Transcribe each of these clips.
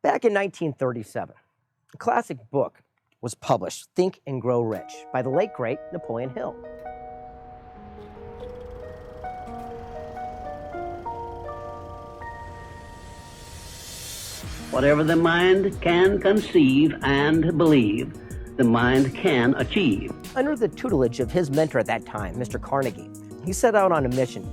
Back in 1937, a classic book was published, Think and Grow Rich, by the late, great Napoleon Hill. Whatever the mind can conceive and believe, the mind can achieve. Under the tutelage of his mentor at that time, Mr. Carnegie, he set out on a mission: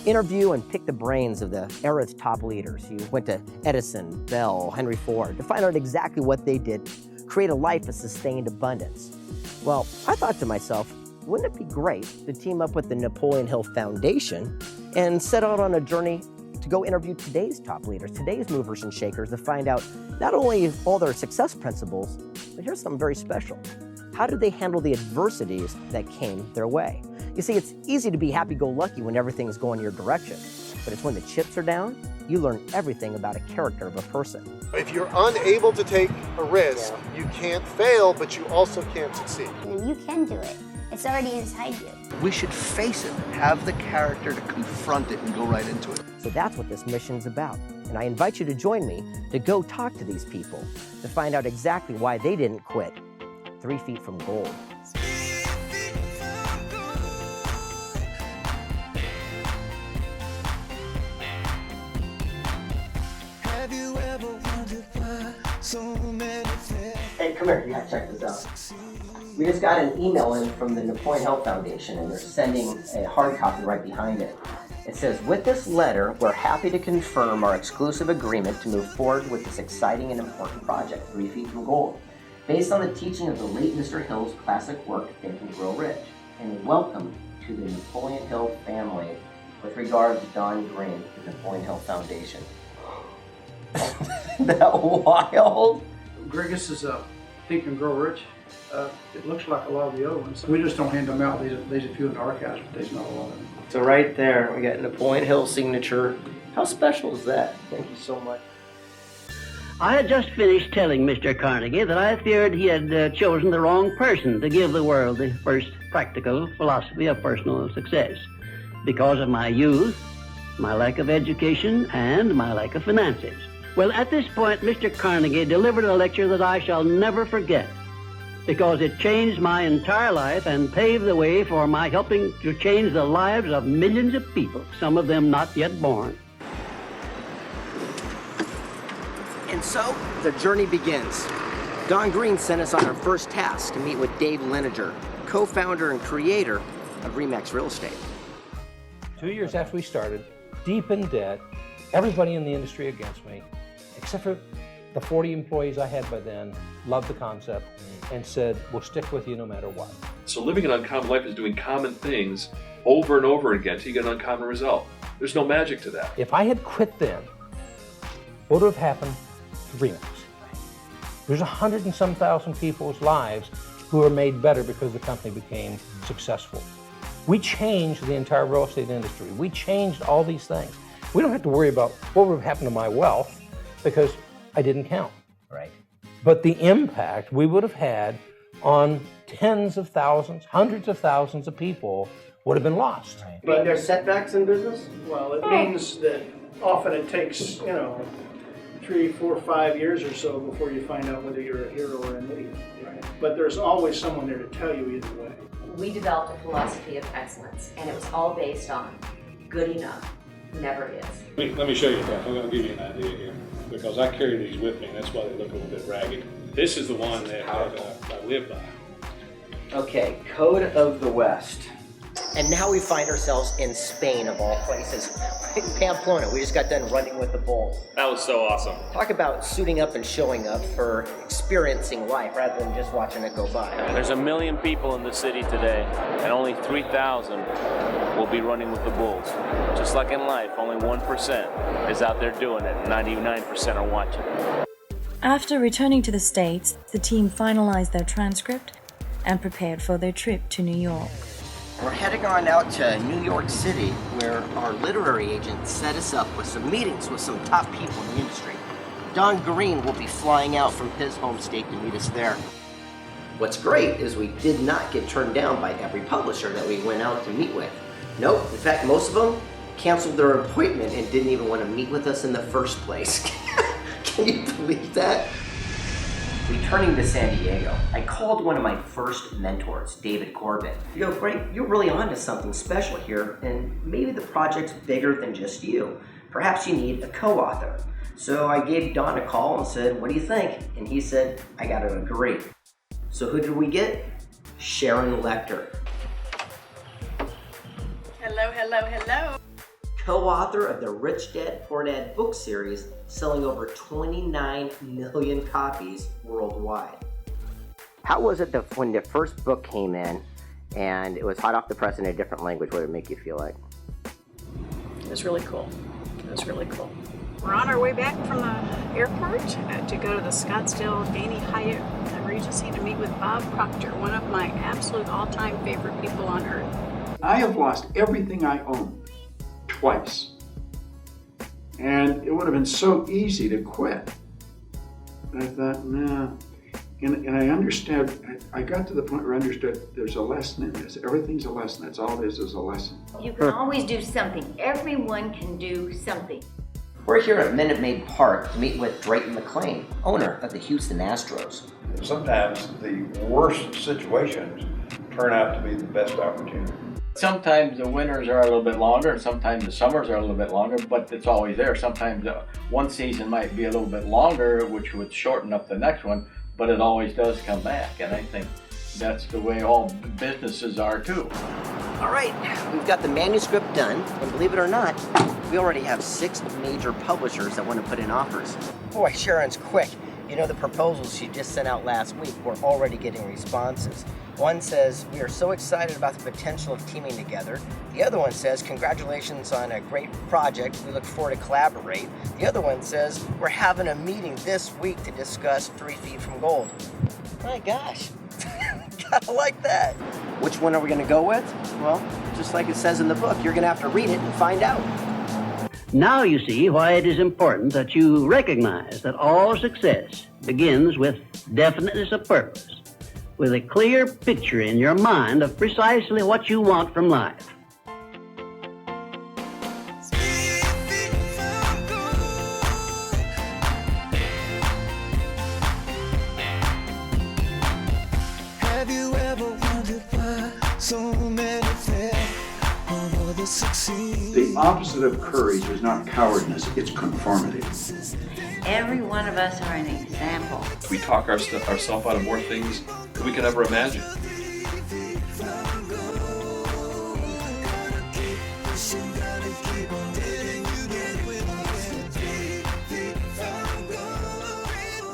interview and pick the brains of the era's top leaders. He went to Edison, Bell, Henry Ford to find out exactly what they did to create a life of sustained abundance. Well, I thought to myself, wouldn't it be great to team up with the Napoleon Hill Foundation and set out on a journey to go interview today's top leaders, today's movers and shakers, to find out not only all their success principles, but here's something very special. How did they handle the adversities that came their way? You see, it's easy to be happy-go-lucky when everything's going your direction, but it's when the chips are down, you learn everything about a character of a person. If you're unable to take a risk, you can't fail, but you also can't succeed. And you can do it. It's already inside you. We should face it, have the character to confront it and go right into it. So that's what this mission's about. And I invite you to join me to go talk to these people, to find out exactly why they didn't quit 3 feet from gold. Hey, come here, you gotta check this out. We just got an email in from the Napoleon Hill Foundation, and they're sending a hard copy right behind it. It says, with this letter, we're happy to confirm our exclusive agreement to move forward with this exciting and important project, 3 Feet from Gold, based on the teaching of the late Mr. Hill's classic work, Think and Grow Rich. And welcome to the Napoleon Hill family. With regards, Don Green, the Napoleon Hill Foundation. That wild? Grigus is a Think and Grow Rich. It looks like a lot of the other ones. We just don't hand them out. These are few in the archives, but there's not a lot of them. So right there, we got Napoleon Hill signature. How special is that? Thank you so much. I had just finished telling Mr. Carnegie that I feared he had chosen the wrong person to give the world the first practical philosophy of personal success because of my youth, my lack of education, and my lack of finances. Well, at this point, Mr. Carnegie delivered a lecture that I shall never forget because it changed my entire life and paved the way for my helping to change the lives of millions of people, some of them not yet born. And so, the journey begins. Don Green sent us on our first task to meet with Dave Leninger, co-founder and creator of Remax Real Estate. 2 years after we started, deep in debt, everybody in the industry against me, except for the 40 employees I had by then, loved the concept and said, we'll stick with you no matter what. So living an uncommon life is doing common things over and over again till you get an uncommon result. There's no magic to that. If I had quit then, what would have happened to Remax? There's 100 and some thousand people's lives who are made better because the company became successful. We changed the entire real estate industry. We changed all these things. We don't have to worry about what would have happened to my wealth because I didn't count. Right. But the impact we would have had on tens of thousands, hundreds of thousands of people would have been lost. Right. But there's setbacks in business? well, it means that often it takes 3, 4, 5 years or so before you find out whether you're a hero or an idiot. Right. But there's always someone there to tell you either way. We developed a philosophy of excellence, and it was all based on good enough never is. Let me show you that. I'm going to give you an idea here because I carry these with me, and that's why they look a little bit ragged. This is the one that I live by. Okay, Code of the West. And now we find ourselves in Spain, of all places. Pamplona, we just got done running with the Bulls. That was so awesome. Talk about suiting up and showing up for experiencing life rather than just watching it go by. There's 1 million people in the city today, and only 3,000 will be running with the Bulls. Just like in life, only 1% is out there doing it, and 99% are watching. After returning to the States, the team finalized their transcript and prepared for their trip to New York. We're heading on out to New York City, where our literary agent set us up with some meetings with some top people in the industry. Don Green will be flying out from his home state to meet us there. What's great is we did not get turned down by every publisher that we went out to meet with. Nope, in fact, most of them canceled their appointment and didn't even want to meet with us in the first place. Can you believe that? Returning to San Diego, I called one of my first mentors, David Corbett. You go, Frank, you're really onto something special here, and maybe the project's bigger than just you. Perhaps you need a co-author. So I gave Don a call and said, what do you think? And he said, I gotta agree. So who did we get? Sharon Lechter. Hello, hello, hello. Co-author of the Rich Dad Poor Dad book series, selling over 29 million copies worldwide. How was it that when the first book came in and it was hot off the press in a different language, what did it make you feel like? It was really cool. It was really cool. We're on our way back from the airport to go to the Scottsdale Danny Hyatt Regency to meet with Bob Proctor, one of my absolute all-time favorite people on earth. I have lost everything I own twice. And it would have been so easy to quit. And I thought, nah. And I understood, I got to the point where I understood there's a lesson in this. Everything's a lesson. That's all it is a lesson. You can always do something. Everyone can do something. We're here at Minute Maid Park to meet with Drayton McClain, owner of the Houston Astros. Sometimes the worst situations turn out to be the best opportunity. Sometimes the winters are a little bit longer, and sometimes the summers are a little bit longer, but it's always there. Sometimes one season might be a little bit longer, which would shorten up the next one, but it always does come back, and I think that's the way all businesses are too. All right, we've got the manuscript done, and believe it or not, we already have 6 major publishers that want to put in offers. Boy, Sharon's quick. You know, the proposals she just sent out last week, we're already getting responses. One says, we are so excited about the potential of teaming together. The other one says, congratulations on a great project. We look forward to collaborate. The other one says, we're having a meeting this week to discuss 3 Feet from Gold. My gosh, gotta like that. Which one are we gonna go with? Well, just like it says in the book, you're gonna have to read it and find out. Now you see why it is important that you recognize that all success begins with definiteness of purpose, with a clear picture in your mind of precisely what you want from life. Have you ever wondered why so many fail while others succeed? The opposite of courage is not cowardness, it's conformity. Every one of us are an example. We talk ourselves out of more things than we can ever imagine.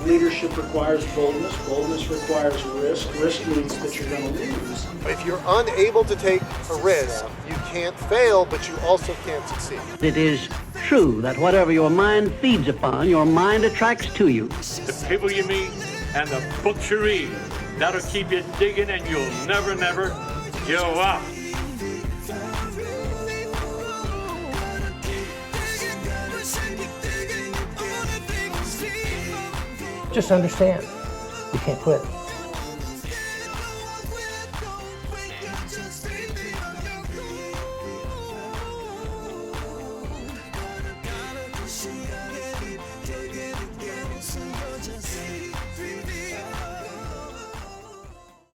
Leadership requires boldness. Boldness requires risk. Risk means that you're going to lose. If you're unable to take a risk, you can't fail, but you also can't succeed. It is true that whatever your mind feeds upon, your mind attracts to you. The people you meet and the books you read, that'll keep you digging and you'll never, never give up. Just understand, you can't quit.